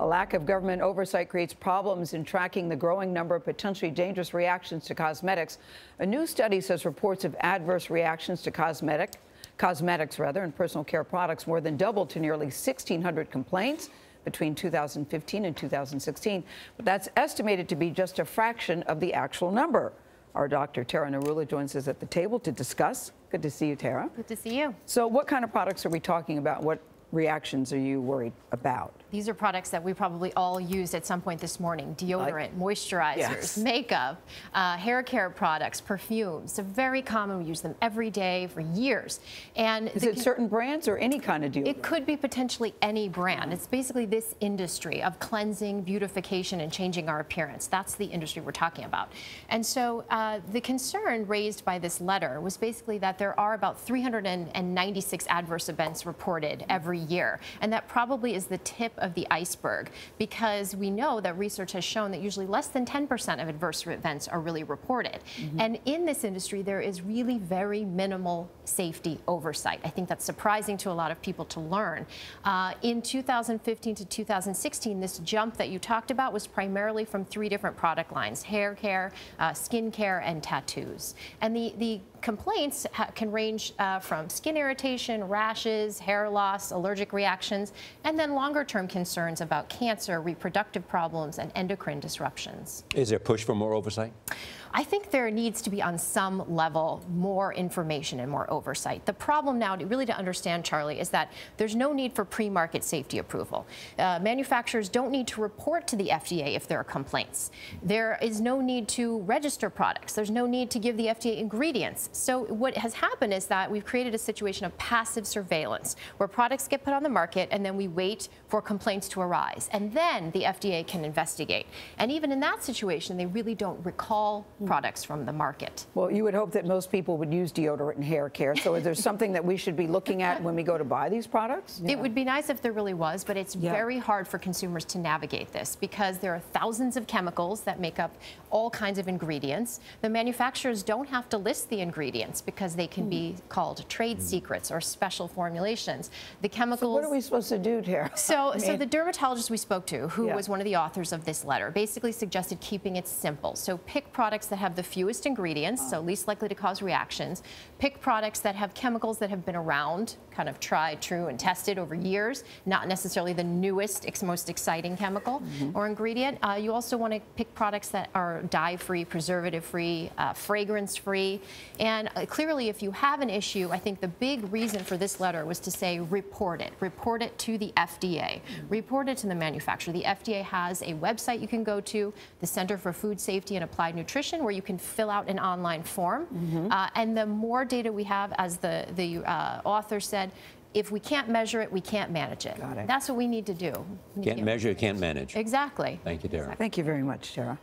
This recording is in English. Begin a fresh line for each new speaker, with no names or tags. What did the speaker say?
A lack of government oversight creates problems in tracking the growing number of potentially dangerous reactions to cosmetics. A new study says reports of adverse reactions to cosmetics and personal care products more than doubled to nearly 1,600 complaints between 2015 and 2016. But that's estimated to be just a fraction of the actual number. Our Dr. Narula joins us at the table to discuss. Good to see you, Tara.
Good to see you.
So what kind of products are we talking about? What reactions are you worried about?
These are products that we probably all used at some point this morning. Deodorant, moisturizers,
yes,
makeup, hair care products, perfumes. They're very common. We use them every day for years. And
is it certain brands or any kind of deodorant?
It could be potentially any brand. It's basically this industry of cleansing, beautification, and changing our appearance. That's the industry we're talking about. And so the concern raised by this letter was basically that there are about 396 adverse events reported every year. And that probably is the tip of the iceberg, because we know that research has shown that usually less than 10% of adverse events are really reported. And in this industry, there is really very minimal safety oversight. I think that's surprising to a lot of people to learn. In 2015 to 2016, this jump that you talked about was primarily from 3 different product lines: hair care, skin care, and tattoos. And the complaints can range from skin irritation, rashes, hair loss, allergic reactions, and then longer-term concerns about cancer, reproductive problems, and endocrine disruptions.
Is there a push for more oversight?
I think there needs to be, on some level, more information and more oversight. The problem now, really to understand, Charlie, is that there's no need for pre-market safety approval. Manufacturers don't need to report to the FDA if there are complaints. There is no need to register products. There's no need to give the FDA ingredients. So what has happened is that we've created a situation of passive surveillance, where products get put on the market and then we wait for complaints to arise. And then the FDA can investigate. And even in that situation, they really don't recall products from the market.
Well, you would hope that most people would use deodorant and hair care. So is there something that we should be looking at when we go to buy these products?
It would be nice if there really was, but it's very hard for consumers to navigate this, because there are thousands of chemicals that make up all kinds of ingredients. The manufacturers don't have to list the ingredients because they can be called trade secrets or special formulations. The chemicals.
So what are we supposed to do, Tara?
So the dermatologist we spoke to, who was one of the authors of this letter, basically suggested keeping it simple. So pick products that have the fewest ingredients, so least likely to cause reactions. Pick products that have chemicals that have been around, kind of tried, true, and tested over years, not necessarily the newest, most exciting chemical or ingredient. You also want to pick products that are dye-free, preservative-free, fragrance-free. And clearly, if you have an issue, I think the big reason for this letter was to say report it. Report it to the FDA. Report it to the manufacturer. The FDA has a website you can go to, the Center for Food Safety and Applied Nutrition, where you can fill out an online form. And the more data we have, as the author said, if we can't measure it, we can't manage it.
Got it.
That's what we need to do.
Can't measure, can't manage.
Exactly.
Thank you, Tara.
Thank you very much, Tara.